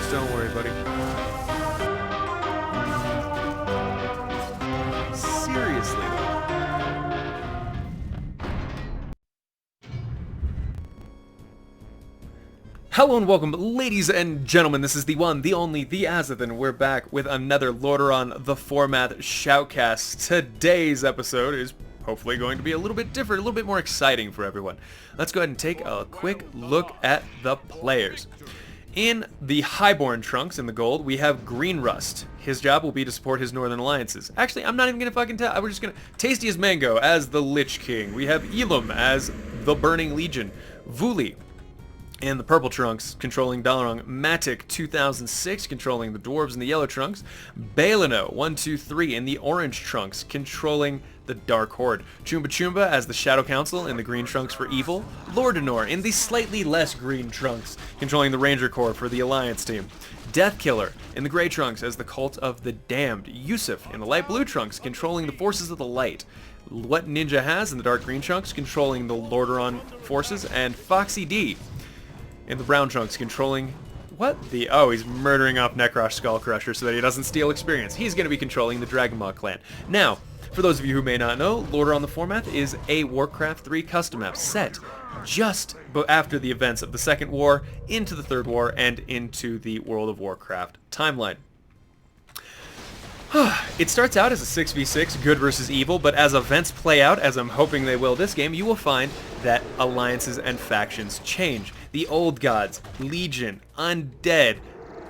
Just don't worry, buddy. Seriously, though. Hello and welcome, ladies and gentlemen. This is the one, the only, the Azothan. We're back with another Lordaeron the Foremath shoutcast. Today's episode is hopefully going to be a little bit different, a little bit more exciting for everyone. Let's go ahead and take a quick look at the players. In the Highborn trunks in the gold, we have Green Rust. His job will be to support his northern alliances. Actually, I'm not even going to fucking tell. We're just going to... Tasty as Mango as the Lich King. We have Elam as the Burning Legion. Vuli in the purple trunks, controlling Lordaeron. Matic 2006, controlling the dwarves in the yellow trunks. Balino 123 in the orange trunks, controlling the Dark Horde. Chumba Chumba as the Shadow Council in the green trunks for evil. Lordaeron in the slightly less green trunks, controlling the Ranger Corps for the Alliance team. Deathkiller in the gray trunks as the Cult of the Damned. Yusuf in the light blue trunks, controlling the Forces of the Light. What Ninja has in the dark green trunks, controlling the Lordaeron forces. And Foxy D in the brown trunks, controlling he's murdering off Necrosh Skullcrusher so that he doesn't steal experience. He's going to be controlling the Dragonmaw clan. Now, for those of you who may not know, Lordaeron the Foremath is a Warcraft 3 custom map set just after the events of the Second War, into the Third War, and into the World of Warcraft timeline. It starts out as a 6v6, good versus evil, but as events play out, as I'm hoping they will this game, you will find that alliances and factions change. The Old Gods, Legion, Undead,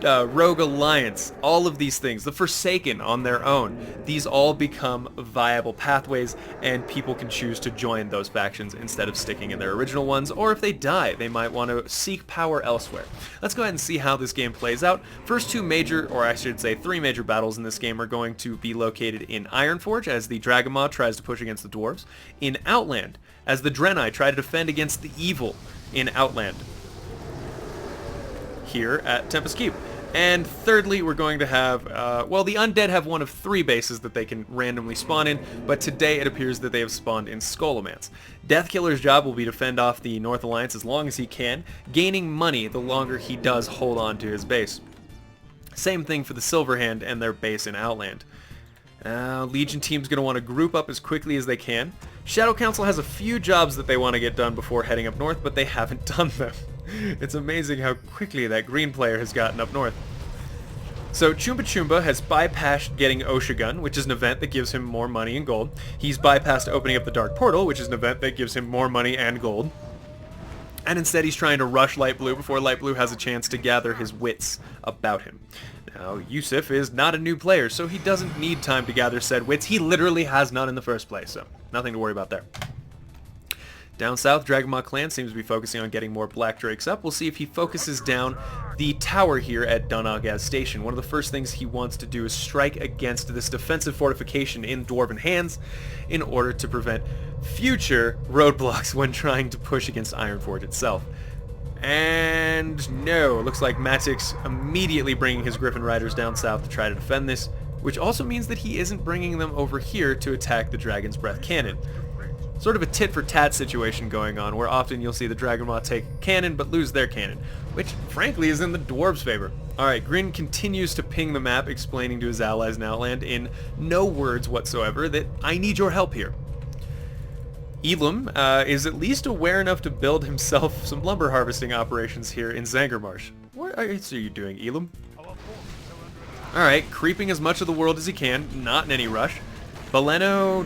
Rogue Alliance, all of these things, the Forsaken on their own, these all become viable pathways, and people can choose to join those factions instead of sticking in their original ones, or if they die, they might want to seek power elsewhere. Let's go ahead and see how this game plays out. First two major, or I should say 3 major battles in this game are going to be located in Ironforge, as the Dragonmaw tries to push against the dwarves, in Outland, as the Draenei try to defend against the evil in Outland, here at Tempest Keep. And thirdly, we're going to have, the Undead have one of 3 bases that they can randomly spawn in, but today it appears that they have spawned in Skullomance. Deathkiller's job will be to fend off the North Alliance as long as he can, gaining money the longer he does hold on to his base. Same thing for the Silverhand and their base in Outland. Legion team's going to want to group up as quickly as they can. Shadow Council has a few jobs that they want to get done before heading up north, but they haven't done them. It's amazing how quickly that green player has gotten up north. So Chumba Chumba has bypassed getting Oshagun, which is an event that gives him more money and gold. He's bypassed opening up the Dark Portal, which is an event that gives him more money and gold. And instead he's trying to rush Light Blue before Light Blue has a chance to gather his wits about him. Now, Yusuf is not a new player, so he doesn't need time to gather said wits. He literally has none in the first place, so nothing to worry about there. Down south, Dragonmaw clan seems to be focusing on getting more Black Drakes up. We'll see if he focuses down the tower here at Dunagaz Station. One of the first things he wants to do is strike against this defensive fortification in Dwarven hands in order to prevent future roadblocks when trying to push against Ironforge itself. And no, it looks like Matic's immediately bringing his Griffin Riders down south to try to defend this, which also means that he isn't bringing them over here to attack the Dragon's Breath cannon. Sort of a tit-for-tat situation going on, where often you'll see the Dragonmaw take cannon but lose their cannon, which frankly is in the dwarves' favor. Alright, Grin continues to ping the map, explaining to his allies in Outland in no words whatsoever that I need your help here. Elam is at least aware enough to build himself some lumber harvesting operations here in Zangarmarsh. What are you doing, Elam? Alright, creeping as much of the world as he can, not in any rush. Baleno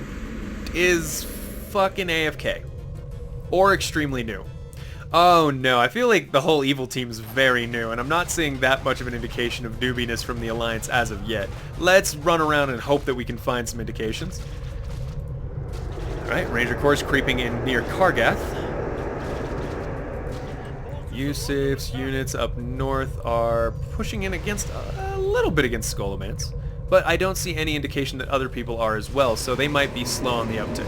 is fucking AFK. Or extremely new. Oh no, I feel like the whole evil team's very new, and I'm not seeing that much of an indication of newbiness from the Alliance as of yet. Let's run around and hope that we can find some indications. Alright, Ranger Corps creeping in near Kargath. Yusuf's units up north are pushing in against a little bit against Skullomance, but I don't see any indication that other people are as well, so they might be slow on the uptick.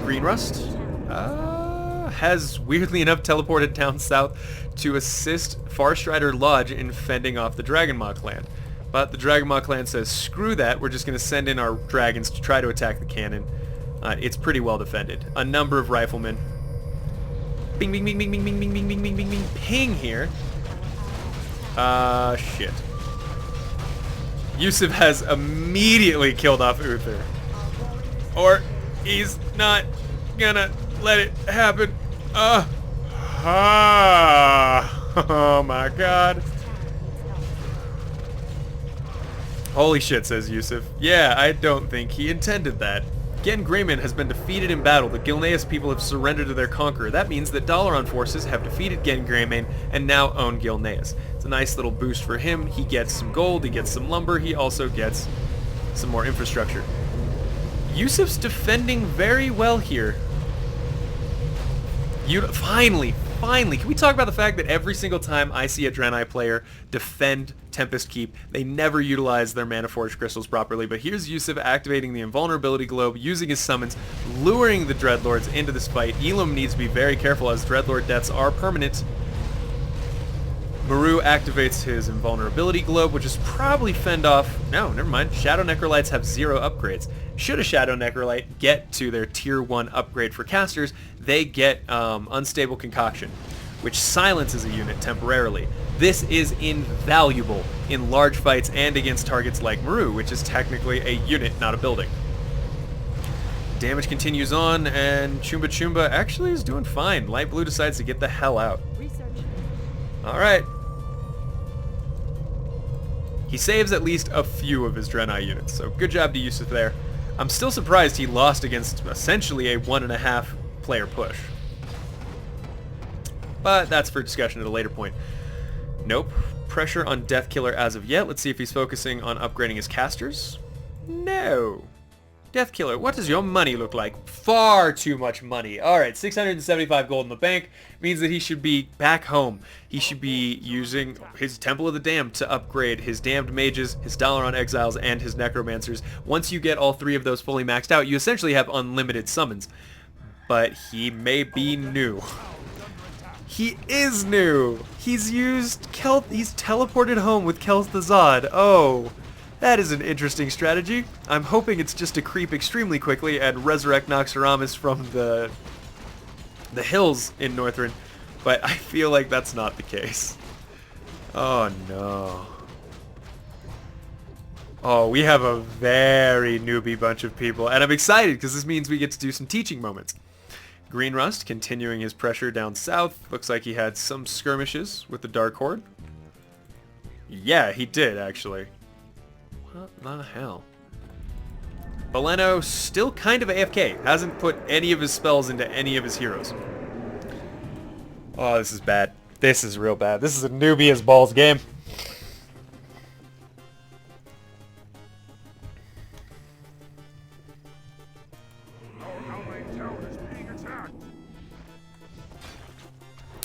Green Rust has weirdly enough teleported down south to assist Farstrider Lodge in fending off the Dragonmaw clan. But the Dragonmaw clan says, screw that, we're just going to send in our dragons to try to attack the cannon. It's pretty well defended. A number of riflemen. Bing, bing, bing, bing, bing, bing, bing, bing, bing, bing, bing, bing, ping here. Shit. Yusuf has immediately killed off Uther. Or he's not gonna let it happen. Oh my god. Holy shit, says Yusuf. Yeah, I don't think he intended that. Gen Greyman has been defeated in battle. The Gilneas people have surrendered to their conqueror. That means that Dalaran forces have defeated Gen Greyman and now own Gilneas. It's a nice little boost for him. He gets some gold, he gets some lumber, he also gets some more infrastructure. Yusuf's defending very well here. Finally, can we talk about the fact that every single time I see a Draenei player defend Tempest Keep, they never utilize their Mana Forge crystals properly, but here's Yusuf activating the Invulnerability Globe, using his summons, luring the Dreadlords into this fight. Elam needs to be very careful as Dreadlord deaths are permanent. Maru activates his Invulnerability Globe, which is probably fend off... No, never mind. Shadow Necrolytes have 0 upgrades. Should a Shadow Necrolite get to their Tier 1 upgrade for casters, they get Unstable Concoction, which silences a unit temporarily. This is invaluable in large fights and against targets like Maru, which is technically a unit, not a building. Damage continues on, and Chumba Chumba actually is doing fine. Light Blue decides to get the hell out. Alright. He saves at least a few of his Draenei units, so good job to Yusuf there. I'm still surprised he lost against essentially a 1.5 player push. But that's for discussion at a later point. Nope. Pressure on Deathkiller as of yet. Let's see if he's focusing on upgrading his casters. No. Deathkiller, what does your money look like? Far too much money. Alright, 675 gold in the bank means that he should be back home. He should be using his Temple of the Damned to upgrade his Damned Mages, his Dalaran Exiles, and his Necromancers. Once you get all 3 of those fully maxed out, you essentially have unlimited summons. But he may be new. He is new! He's teleported home with Kel'Thuzad. Oh. That is an interesting strategy. I'm hoping it's just to creep extremely quickly and resurrect Noxuramas from the hills in Northrend, but I feel like that's not the case. Oh no. Oh, we have a very newbie bunch of people, and I'm excited because this means we get to do some teaching moments. Green Rust continuing his pressure down south. Looks like he had some skirmishes with the Dark Horde. Yeah, he did actually. What the hell? Baleno still kind of AFK. Hasn't put any of his spells into any of his heroes. Oh, this is bad. This is real bad. This is a newbie as balls game.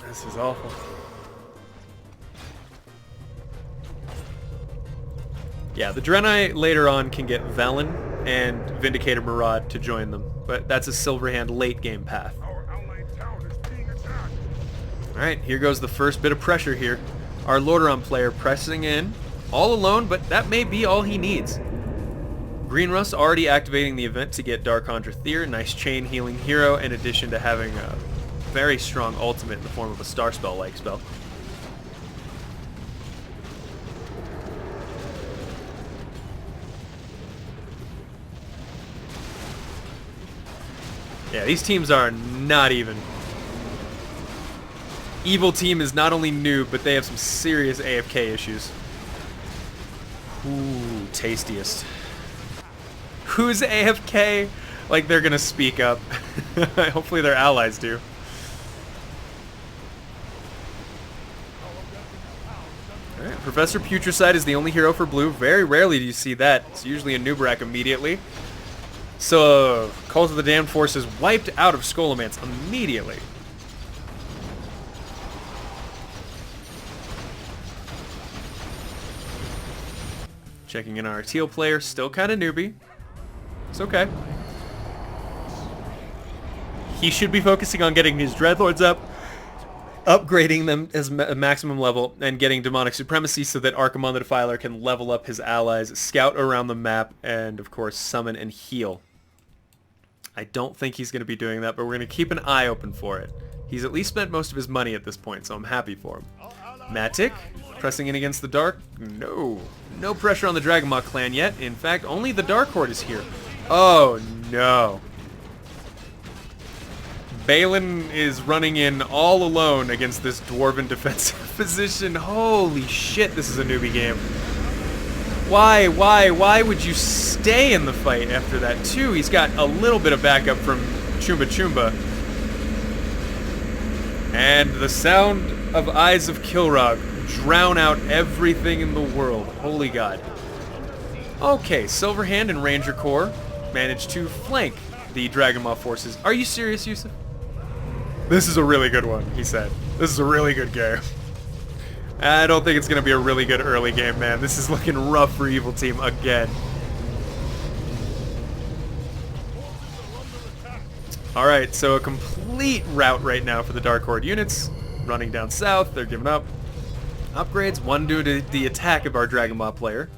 This is awful. Yeah, the Draenei later on can get Velen and Vindicator Maraud to join them, but that's a Silverhand late game path. Alright, here goes the first bit of pressure here. Our Lordaeron player pressing in, all alone, but that may be all he needs. Green Rust already activating the event to get Dark Conjure Thir, nice chain healing hero, in addition to having a very strong ultimate in the form of a Star Spell-like spell. Yeah, these teams are not even. Evil team is not only new, but they have some serious AFK issues. Ooh, tastiest. Who's AFK? Like they're gonna speak up. Hopefully their allies do. Alright, Professor Putricide is the only hero for blue. Very rarely do you see that. It's usually a Nubarak immediately. So, Cult of the Damned forces wiped out of Scholomance immediately. Checking in our teal player, still kind of newbie. It's okay. He should be focusing on getting his Dreadlords up, upgrading them as a maximum level, and getting Demonic Supremacy so that Archimon the Defiler can level up his allies, scout around the map, and of course summon and heal. I don't think he's going to be doing that, but we're going to keep an eye open for it. He's at least spent most of his money at this point, so I'm happy for him. Matic, pressing in against the Dark. No. No pressure on the Dragonmaw clan yet. In fact, only the Dark Horde is here. Oh, no. Balin is running in all alone against this Dwarven defensive position. Holy shit, this is a newbie game. Why would you stay in the fight after that, too? He's got a little bit of backup from Chumba Chumba. And the sound of Eyes of Kilrog drown out everything in the world. Holy God. Okay, Silverhand and Ranger Corps managed to flank the Dragonmaw forces. Are you serious, Yusuf? This is a really good one, he said. This is a really good game. I don't think it's going to be a really good early game, man. This is looking rough for Evil Team again. Alright, so a complete rout right now for the Dark Horde units. Running down south, they're giving up. Upgrades, 1 due to the attack of our Dragonmaw player.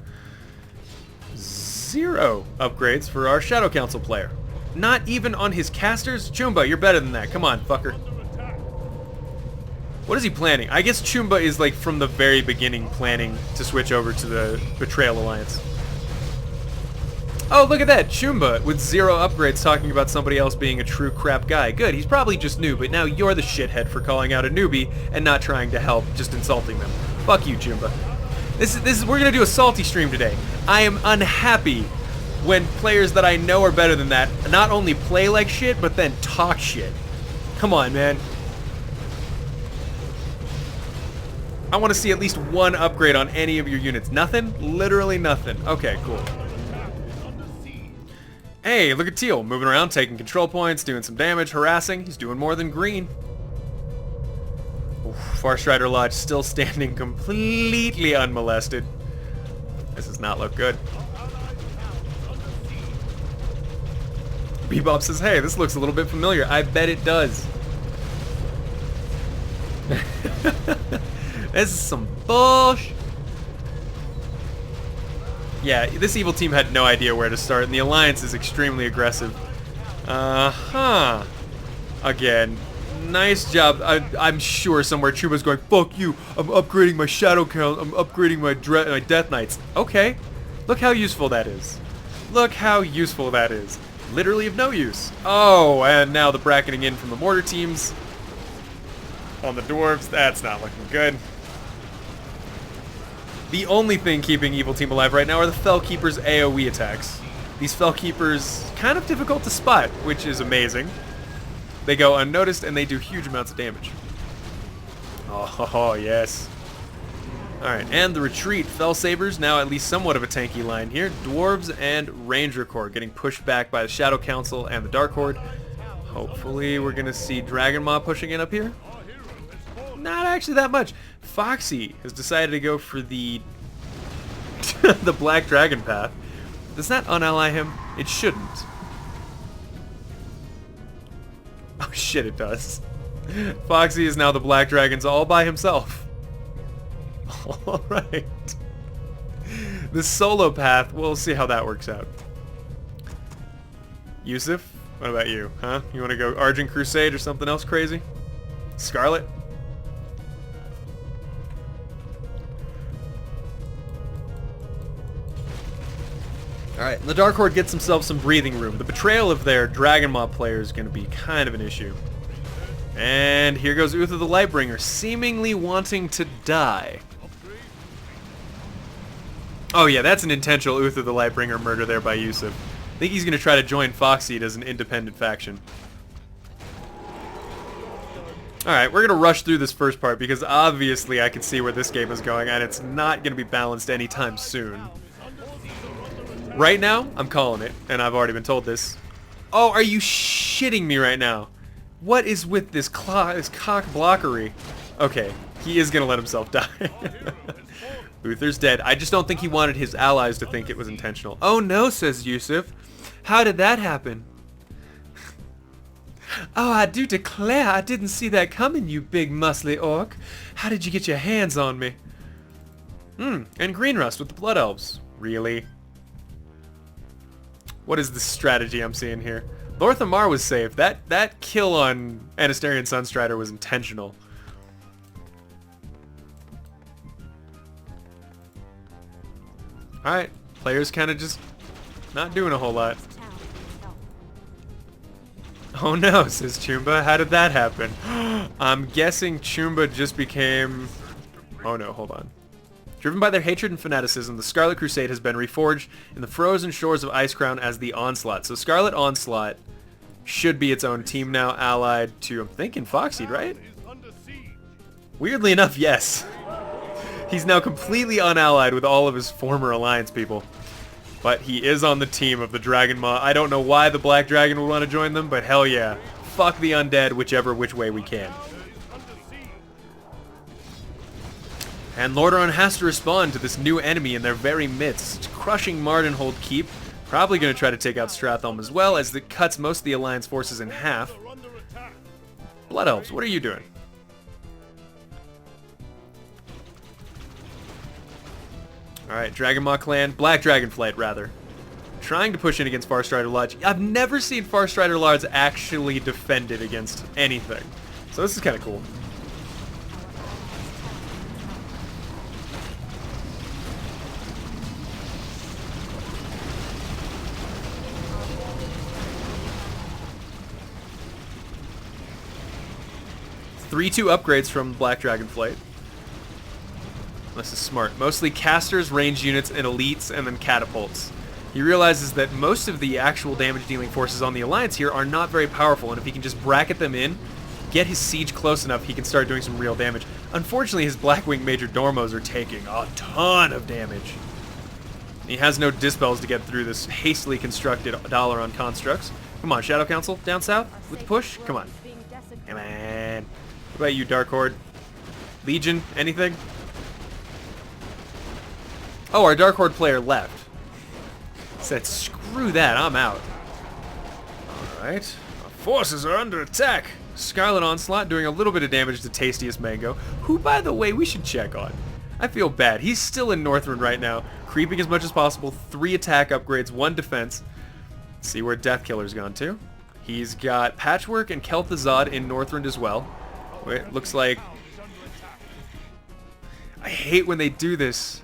0 upgrades for our Shadow Council player. Not even on his casters? Chumba, you're better than that. Come on, fucker. What is he planning? I guess Chumba is like from the very beginning planning to switch over to the Betrayal Alliance. Oh, look at that. Chumba with 0 upgrades talking about somebody else being a true crap guy. Good, he's probably just new, but now you're the shithead for calling out a newbie and not trying to help, just insulting them. Fuck you, Chumba. We're gonna do a salty stream today. I am unhappy when players that I know are better than that not only play like shit, but then talk shit. Come on, man. I want to see at least 1 upgrade on any of your units. Nothing? Literally nothing. Okay, cool. Hey, look at Teal. Moving around, taking control points, doing some damage, harassing. He's doing more than green. Oof, Farstrider Lodge still standing completely unmolested. This does not look good. Bebop says, hey, this looks a little bit familiar. I bet it does. This is some bullshit. Yeah, this Evil Team had no idea where to start, and the Alliance is extremely aggressive. Again, nice job. I'm sure somewhere Chuba's going, fuck you, I'm upgrading my Shadow Count, I'm upgrading my Death Knights. Okay, look how useful that is. Look how useful that is. Literally of no use. Oh, and now the bracketing in from the mortar teams. On the dwarves, that's not looking good. The only thing keeping Evil Team alive right now are the Fellkeeper's AoE attacks. These Fellkeepers, kind of difficult to spot, which is amazing. They go unnoticed and they do huge amounts of damage. Oh, yes. Alright, and the retreat. Fellsabers, now at least somewhat of a tanky line here. Dwarves and Ranger Corps getting pushed back by the Shadow Council and the Dark Horde. Hopefully we're going to see Dragonmaw pushing in up here. Not actually that much. Foxy has decided to go for the the Black Dragon path. Does that unally him? It shouldn't. Oh shit, it does. Foxy is now the Black Dragons all by himself. Alright. The solo path, we'll see how that works out. Yusuf, what about you? Huh? You want to go Argent Crusade or something else crazy? Scarlet? Alright, the Dark Horde gets themselves some breathing room. The betrayal of their Dragonmaw player is going to be kind of an issue. And here goes Uther the Lightbringer, seemingly wanting to die. Oh yeah, that's an intentional Uther the Lightbringer murder there by Yusuf. I think he's going to try to join Foxseed as an independent faction. Alright, we're going to rush through this first part because obviously I can see where this game is going and it's not going to be balanced anytime soon. Right now, I'm calling it, and I've already been told this. Oh, are you shitting me right now? What is with this cock blockery? Okay, he is going to let himself die. Uther's dead. I just don't think he wanted his allies to think it was intentional. Oh no, says Yusuf. How did that happen? Oh, I do declare I didn't see that coming, you big muscly orc. How did you get your hands on me? And Greenrust with the Blood Elves. Really? What is the strategy I'm seeing here? Lorthamar was safe. That kill on Anasterian Sunstrider was intentional. Alright, players kind of just not doing a whole lot. Oh no, says Chumba. How did that happen? I'm guessing Chumba just became... Oh no, hold on. Driven by their hatred and fanaticism, the Scarlet Crusade has been reforged in the frozen shores of Icecrown as the Onslaught. So Scarlet Onslaught should be its own team now, allied to, I'm thinking, Foxseed, right? Weirdly enough, yes. He's now completely unallied with all of his former Alliance people. But he is on the team of the Dragon Maw. I don't know why the Black Dragon would want to join them, but hell yeah. Fuck the undead which way we can. And Lordaeron has to respond to this new enemy in their very midst, crushing Mardenhold Keep. Probably going to try to take out Stratholme as well, as it cuts most of the Alliance forces in half. Blood Elves, what are you doing? Alright, Dragon Maw Clan, Black Dragon Flight rather. Trying to push in against Farstrider Lodge. I've never seen Farstrider Lodge actually defended against anything. So this is kind of cool. Three-2 upgrades from Black Dragon Flight. This is smart. Mostly casters, ranged units, and elites, and then catapults. He realizes that most of the actual damage-dealing forces on the Alliance here are not very powerful, and if he can just bracket them in, get his siege close enough, he can start doing some real damage. Unfortunately, his Blackwing Major Dormos are taking a ton of damage. He has no dispels to get through this hastily constructed Dalaran constructs. Come on, Shadow Council, down south with the push? Come on. Come on. What about you, Dark Horde? Legion, anything? Oh, our Dark Horde player left. Said, screw that, I'm out. Alright. Our forces are under attack. Scarlet Onslaught doing a little bit of damage to Tastiest Mango, who, by the way, we should check on. I feel bad. He's still in Northrend right now, creeping as much as possible. 3 attack upgrades, 1 defense. Let's see where Deathkiller's gone to. He's got Patchwork and Kel'Thuzad in Northrend as well. It looks like... I hate when they do this.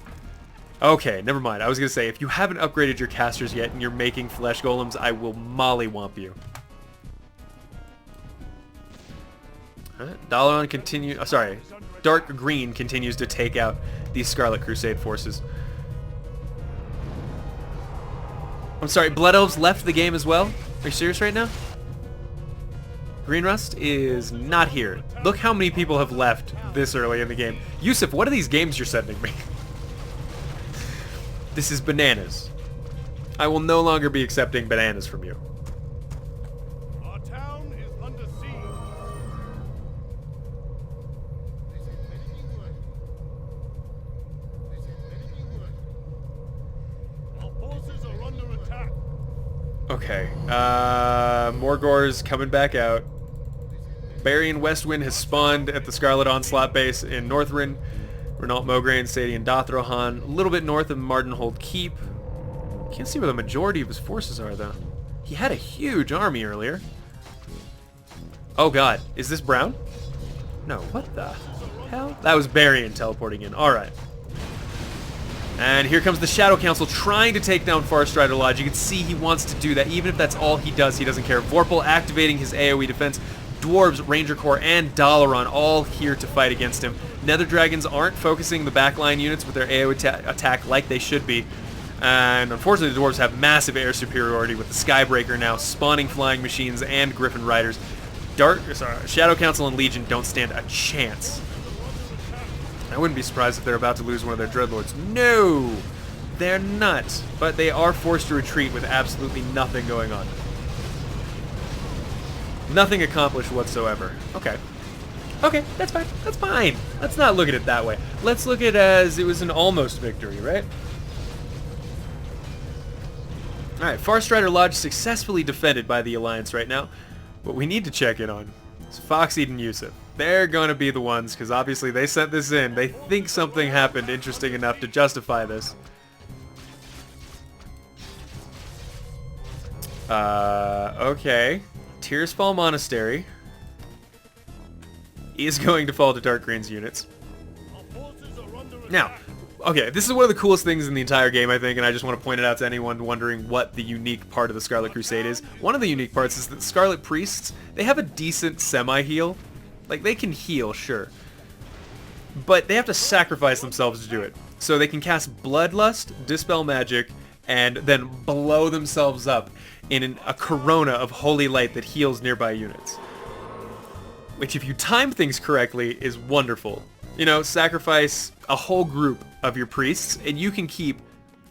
Okay, never mind. I was going to say, if you haven't upgraded your casters yet and you're making flesh golems, I will mollywomp you. Dalaran continue. Oh, sorry. Dark Green continues to take out these Scarlet Crusade forces. I'm sorry, Blood Elves left the game as well? Are you serious right now? Green Rust is not here. Look how many people have left this early in the game. Yusuf, what are these games you're sending me? This is bananas. I will no longer be accepting bananas from you. Our town is under siege. Our forces are under attack. Okay. Morgor's coming back out. Barian Westwind has spawned at the Scarlet Onslaught base in Northrend. Renault Mograine, Sadian Dothrohan, a little bit north of Mardenhold Keep. Can't see where the majority of his forces are, though. He had a huge army earlier. Oh god, is this Brown? No, what the hell? That was Barian teleporting in. Alright. And here comes the Shadow Council trying to take down Farstrider Lodge. You can see he wants to do that. Even if that's all he does, he doesn't care. Vorpal activating his AoE defense. Dwarves, Ranger Corps, and Dalaran all here to fight against him. Nether Dragons aren't focusing the backline units with their AoE attack like they should be. And unfortunately, the Dwarves have massive air superiority with the Skybreaker now spawning flying machines and Griffin Riders. Shadow Council and Legion don't stand a chance. I wouldn't be surprised if they're about to lose one of their Dreadlords. No! They're not. But they are forced to retreat with absolutely nothing going on. Nothing accomplished whatsoever. Okay. Okay, that's fine. That's fine. Let's not look at it that way. Let's look at it as it was an almost victory, right? Alright, Farstrider Lodge successfully defended by the Alliance right now. What we need to check in on is Foxseed and Yusuf. They're going to be the ones, because obviously they sent this in. They think something happened interesting enough to justify this. Okay. Tearsfall Monastery is going to fall to Dark Green's units. Now, Okay, this is one of the coolest things in the entire game, I think, and I just want to point it out to anyone wondering what the unique part of the Scarlet Crusade is. One of the unique parts is that Scarlet Priests, they have a decent semi-heal. Like, they can heal, sure. But they have to sacrifice themselves to do it. So they can cast Bloodlust, Dispel Magic, and then blow themselves up in a corona of holy light that heals nearby units. Which, if you time things correctly, is wonderful. You know, sacrifice a whole group of your priests, and you can keep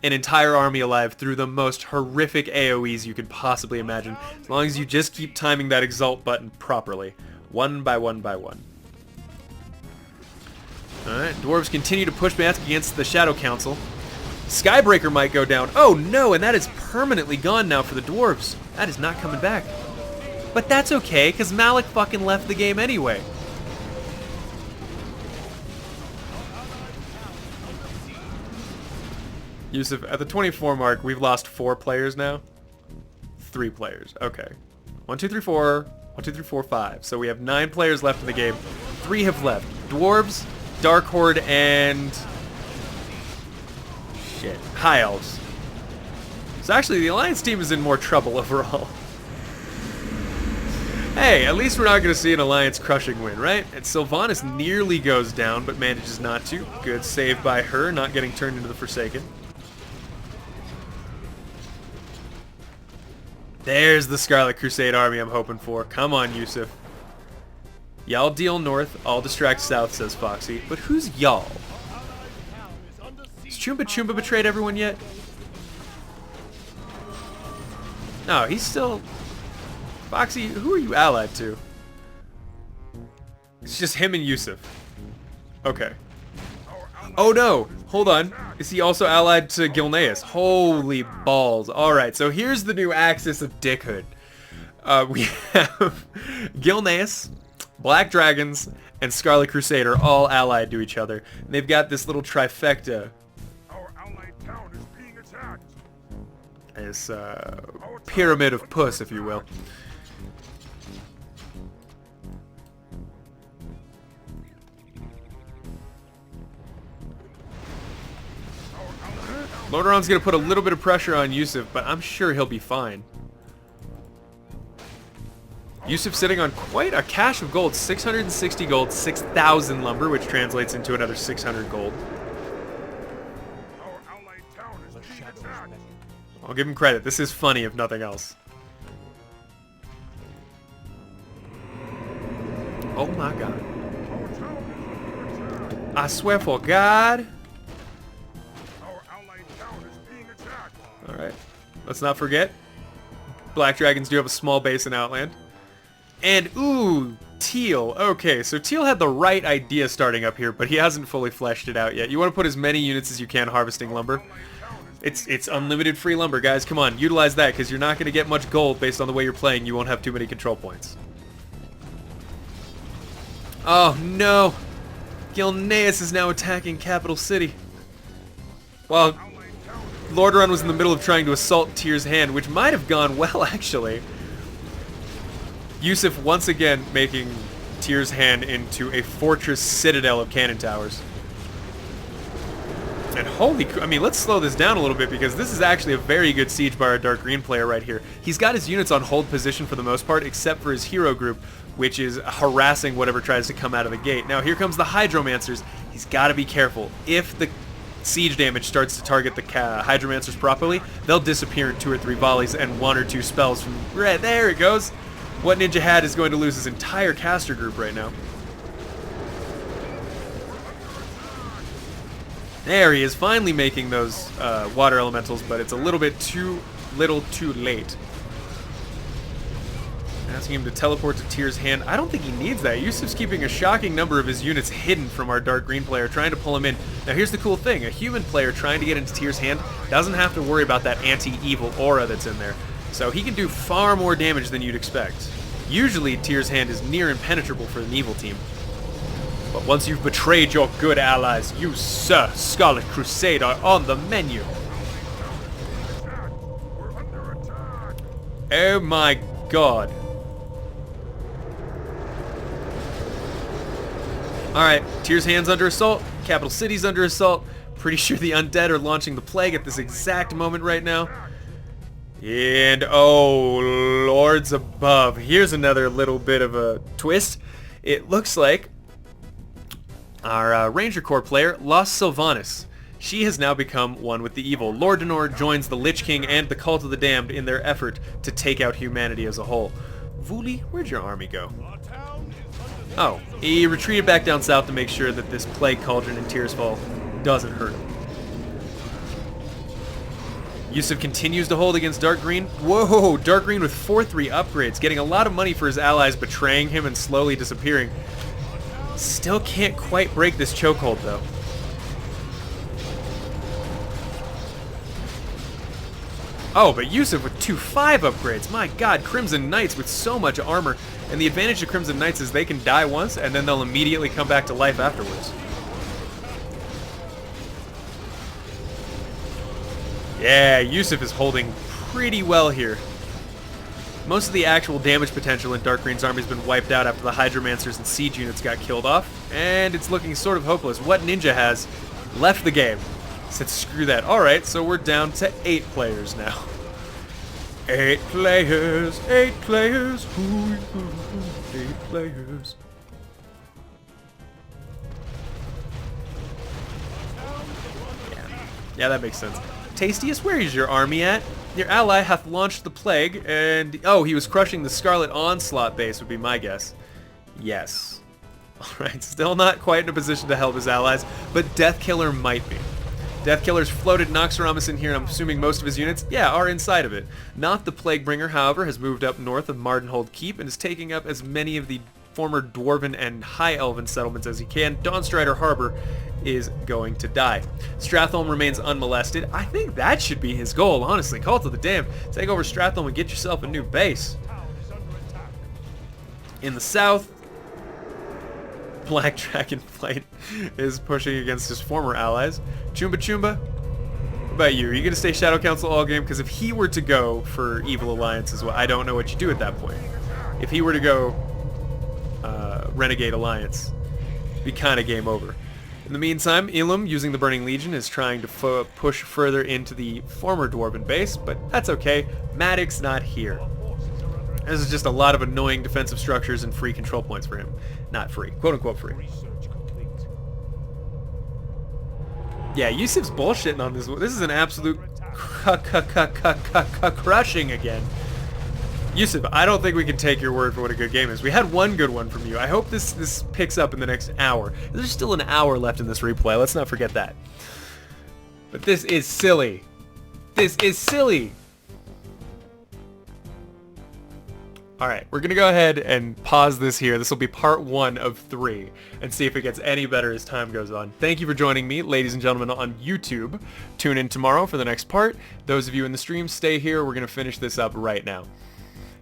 an entire army alive through the most horrific AoEs you could possibly imagine, as long as you just keep timing that Exalt button properly, one by one by one. Alright, dwarves continue to push back against the Shadow Council. Skybreaker might go down. Oh no, and that is permanently gone now for the dwarves. That is not coming back. But that's okay, because Malik fucking left the game anyway. Yusuf, at the 24 mark, we've lost 4 players now. 3 players, okay. 1, 2, 3, 4. 1, 2, 3, 4, 5. So we have 9 players left in the game. 3 have left. Dwarves, Dark Horde, and... shit. High Elves. So actually, the Alliance team is in more trouble overall. Hey, at least we're not going to see an Alliance crushing win, right? And Sylvanas nearly goes down, but manages not to. Good save by her, not getting turned into the Forsaken. There's the Scarlet Crusade army I'm hoping for. Come on, Yusuf. Y'all deal north, I'll distract south, says Foxy. But who's y'all? Has Chumba Chumba betrayed everyone yet? No, he's still... Foxy, who are you allied to? It's just him and Yusuf. Okay. Oh no! Hold on. Is he also allied to Gilneas? Holy balls. Alright, so here's the new axis of dickhood. We have Gilneas, Black Dragons, and Scarlet Crusade are all allied to each other. And they've got this little trifecta. Our allied town is being attacked. This pyramid of puss, if you will. Lordaeron's going to put a little bit of pressure on Yusuf, but I'm sure he'll be fine. Yusuf sitting on quite a cache of gold. 660 gold, 6,000 lumber, which translates into another 600 gold. Our allied town is being attacked. I'll give him credit. This is funny, if nothing else. Oh my god. Our town is under attack. I swear for God. Alright, let's not forget, Black Dragons do have a small base in Outland. And, ooh, Teal. Okay, so Teal had the right idea starting up here, but he hasn't fully fleshed it out yet. You want to put as many units as you can harvesting lumber. It's unlimited free lumber, guys. Come on, utilize that, because you're not going to get much gold based on the way you're playing. You won't have too many control points. Oh, no. Gilneas is now attacking Capital City. Well... Lordaeron was in the middle of trying to assault Tyr's Hand, which might have gone well, actually. Yusuf once again making Tyr's Hand into a fortress citadel of cannon towers. And holy... I mean, let's slow this down a little bit, because this is actually a very good siege by our Dark Green player right here. He's got his units on hold position for the most part, except for his hero group, which is harassing whatever tries to come out of the gate. Now, here comes the Hydromancers. He's got to be careful. If the siege damage starts to target the Hydromancers properly, they'll disappear in 2 or 3 volleys and 1 or 2 spells from... Right, there it goes! What Ninja had is going to lose his entire caster group right now. There he is, finally making those water elementals, but it's a little bit too late. Asking him to teleport to Tyr's Hand. I don't think he needs that. Yusuf's keeping a shocking number of his units hidden from our Dark Green player, trying to pull him in. Now here's the cool thing. A human player trying to get into Tyr's Hand doesn't have to worry about that anti-evil aura that's in there. So he can do far more damage than you'd expect. Usually Tyr's Hand is near impenetrable for an evil team. But once you've betrayed your good allies, you, Sir Scarlet Crusade, are on the menu. Oh my god. Alright, Tyr's Hand's under assault, Capital City's under assault. Pretty sure the undead are launching the plague at this exact moment right now. And oh, lords above. Here's another little bit of a twist. It looks like our Ranger Corps player, Los Sylvanas. She has now become one with the evil. Lordaeron joins the Lich King and the Cult of the Damned in their effort to take out humanity as a whole. Vuli, where'd your army go? Oh, he retreated back down south to make sure that this Plague Cauldron in Tearsfall doesn't hurt him. Yusuf continues to hold against Dark Green. Whoa, Dark Green with 4-3 upgrades, getting a lot of money for his allies betraying him and slowly disappearing. Still can't quite break this chokehold though. Oh, but Yusuf with 2-5 upgrades. My god, Crimson Knights with so much armor. And the advantage of Crimson Knights is they can die once and then they'll immediately come back to life afterwards. Yeah, Yusuf is holding pretty well here. Most of the actual damage potential in Dark Green's army has been wiped out after the Hydromancers and siege units got killed off, and it's looking sort of hopeless. What ninja has left the game? Said screw that. Alright, so we're down to 8 players now. 8 players, 8 players, 8 players. Yeah, that makes sense. Tastiest, where is your army at? Your ally hath launched the plague, and... oh, he was crushing the Scarlet Onslaught base, would be my guess. Yes. Alright, still not quite in a position to help his allies, but Deathkiller might be. Deathkiller's floated Noxoramus in here, and I'm assuming most of his units, yeah, are inside of it. Not the Plaguebringer, however, has moved up north of Mardenhold Keep and is taking up as many of the former Dwarven and High Elven settlements as he can. Dawnstrider Harbor is going to die. Stratholme remains unmolested. I think that should be his goal, honestly. Cult of the Damned. Take over Stratholme and get yourself a new base. In the south, Black Dragonflight is pushing against his former allies. Chumba Chumba, what about you? Are you going to stay Shadow Council all game? Because if he were to go for Evil Alliance as well, I don't know what you do at that point. If he were to go Renegade Alliance, it'd be kind of game over. In the meantime, Ilum, using the Burning Legion, is trying to push further into the former Dwarven base, but that's okay. Maddox's not here. This is just a lot of annoying defensive structures and free control points for him. Not free. Quote-unquote free. Yeah, Yusuf's bullshitting on this. This is an absolute crushing again. Yusuf, I don't think we can take your word for what a good game is. We had one good one from you. I hope this picks up in the next hour. There's still an hour left in this replay. Let's not forget that. But this is silly. This is silly. Alright, we're going to go ahead and pause this here. This will be part 1 of 3 and see if it gets any better as time goes on. Thank you for joining me, ladies and gentlemen, on YouTube. Tune in tomorrow for the next part. Those of you in the stream, stay here. We're going to finish this up right now.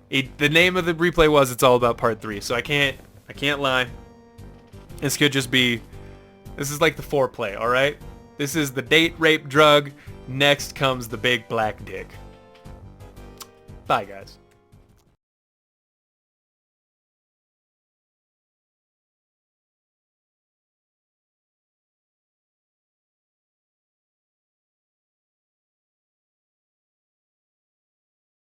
The name of the replay was It's All About Part 3, so I can't lie. This could just be... this is like the foreplay, alright? This is the date, rape, drug. Next comes the big black dick. Bye, guys.